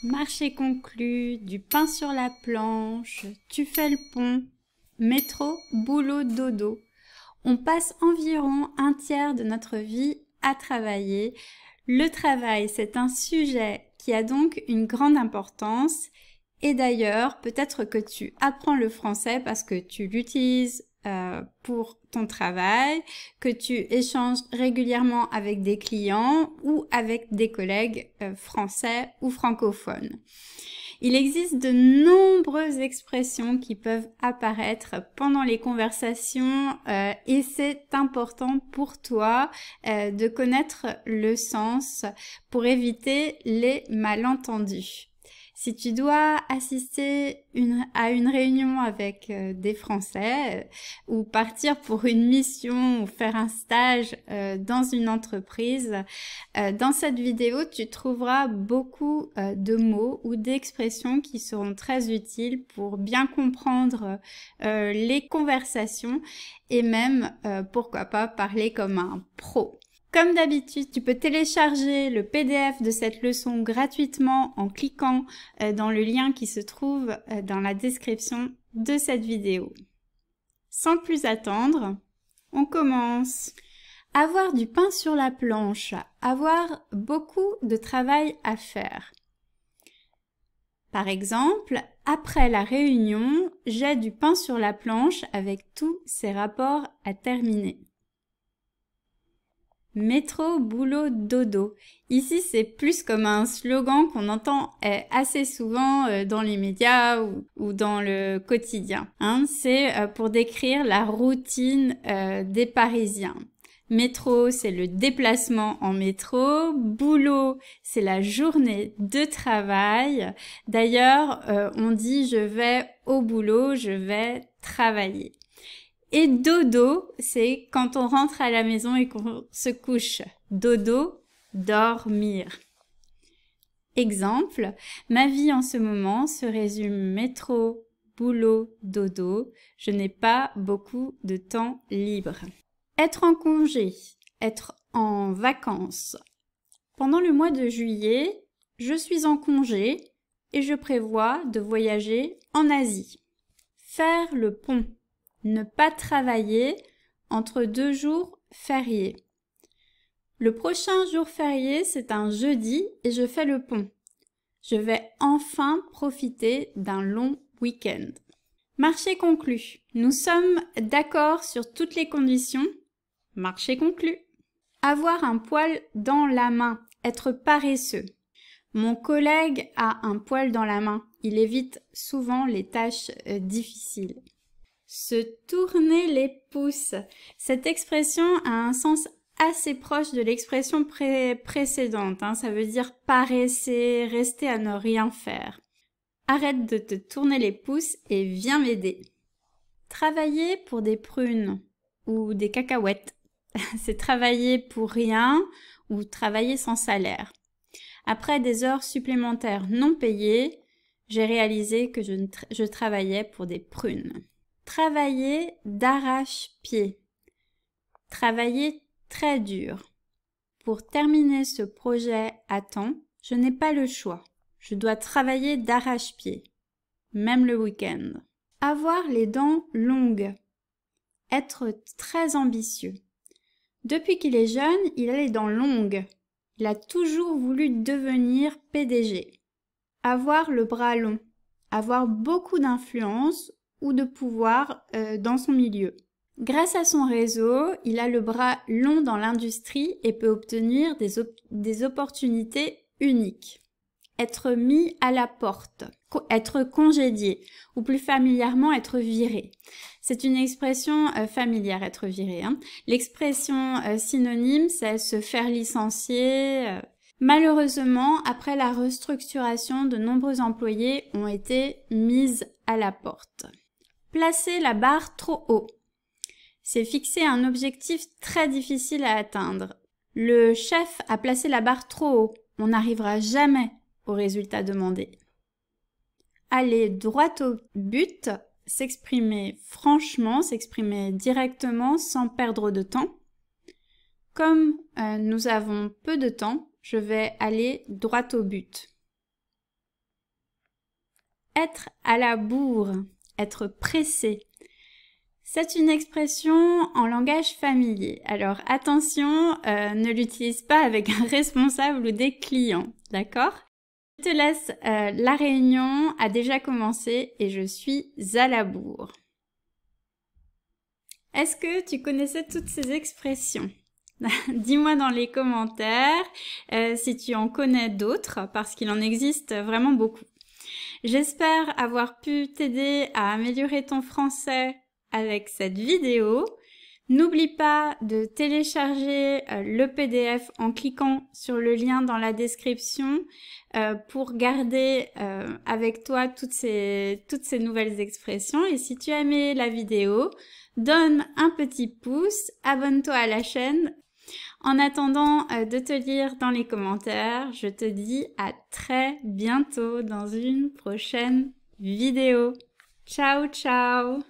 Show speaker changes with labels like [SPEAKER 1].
[SPEAKER 1] Marché conclu, du pain sur la planche, tu fais le pont, métro, boulot, dodo. On passe environ un tiers de notre vie à travailler. Le travail, c'est un sujet qui a donc une grande importance. Et d'ailleurs, peut-être que tu apprends le français parce que tu l'utilises pour ton travail, que tu échanges régulièrement avec des clients ou avec des collègues français ou francophones. Il existe de nombreuses expressions qui peuvent apparaître pendant les conversations et c'est important pour toi de connaître le sens pour éviter les malentendus. Si tu dois assister à une réunion avec des Français ou partir pour une mission ou faire un stage dans une entreprise, dans cette vidéo, tu trouveras beaucoup de mots ou d'expressions qui seront très utiles pour bien comprendre les conversations et même, pourquoi pas, parler comme un pro. Comme d'habitude, tu peux télécharger le PDF de cette leçon gratuitement en cliquant dans le lien qui se trouve dans la description de cette vidéo. Sans plus attendre, on commence. Avoir du pain sur la planche, avoir beaucoup de travail à faire. Par exemple, après la réunion, j'ai du pain sur la planche avec tous ces rapports à terminer. Métro, boulot, dodo. Ici, c'est plus comme un slogan qu'on entend assez souvent dans les médias ou dans le quotidien. C'est pour décrire la routine des Parisiens. Métro, c'est le déplacement en métro. Boulot, c'est la journée de travail. D'ailleurs, on dit « je vais au boulot, je vais travailler ». Et dodo, c'est quand on rentre à la maison et qu'on se couche. Dodo, dormir. Exemple, ma vie en ce moment se résume métro, boulot, dodo. Je n'ai pas beaucoup de temps libre. Être en congé, être en vacances. Pendant le mois de juillet, je suis en congé et je prévois de voyager en Asie. Faire le pont. Ne pas travailler entre 2 jours fériés. Le prochain jour férié, c'est un jeudi et je fais le pont. Je vais enfin profiter d'un long week-end. Marché conclu. Nous sommes d'accord sur toutes les conditions. Marché conclu. Avoir un poil dans la main. Être paresseux. Mon collègue a un poil dans la main. Il évite souvent les tâches difficiles. Se tourner les pouces. Cette expression a un sens assez proche de l'expression précédente. Ça veut dire paresser, rester à ne rien faire. Arrête de te tourner les pouces et viens m'aider. Travailler pour des prunes ou des cacahuètes. C'est travailler pour rien ou travailler sans salaire. Après des heures supplémentaires non payées, j'ai réalisé que je travaillais pour des prunes. Travailler d'arrache-pied. Travailler très dur. Pour terminer ce projet à temps, je n'ai pas le choix. Je dois travailler d'arrache-pied, même le week-end. Avoir les dents longues. Être très ambitieux. Depuis qu'il est jeune, il a les dents longues. Il a toujours voulu devenir PDG. Avoir le bras long. Avoir beaucoup d'influence ou de pouvoir dans son milieu. Grâce à son réseau, il a le bras long dans l'industrie et peut obtenir des opportunités uniques. Être mis à la porte, être congédié ou plus familièrement être viré. C'est une expression familière, être viré. L'expression synonyme, c'est se faire licencier. Malheureusement, après la restructuration, de nombreux employés ont été mis à la porte. Placer la barre trop haut. C'est fixer un objectif très difficile à atteindre. Le chef a placé la barre trop haut. On n'arrivera jamais au résultat demandé. Aller droit au but, s'exprimer franchement, s'exprimer directement sans perdre de temps. Comme nous avons peu de temps, je vais aller droit au but. être à la bourre, être pressé. C'est une expression en langage familier. Alors attention, ne l'utilise pas avec un responsable ou des clients, d'accord? Je te laisse, la réunion a déjà commencé et je suis à la bourre. Est-ce que tu connaissais toutes ces expressions? Dis-moi dans les commentaires si tu en connais d'autres, parce qu'il en existe vraiment beaucoup. J'espère avoir pu t'aider à améliorer ton français avec cette vidéo. N'oublie pas de télécharger le PDF en cliquant sur le lien dans la description pour garder avec toi toutes ces nouvelles expressions. Et si tu as aimé la vidéo, donne un petit pouce, abonne-toi à la chaîne. En attendant de te lire dans les commentaires, je te dis à très bientôt dans une prochaine vidéo. Ciao, ciao!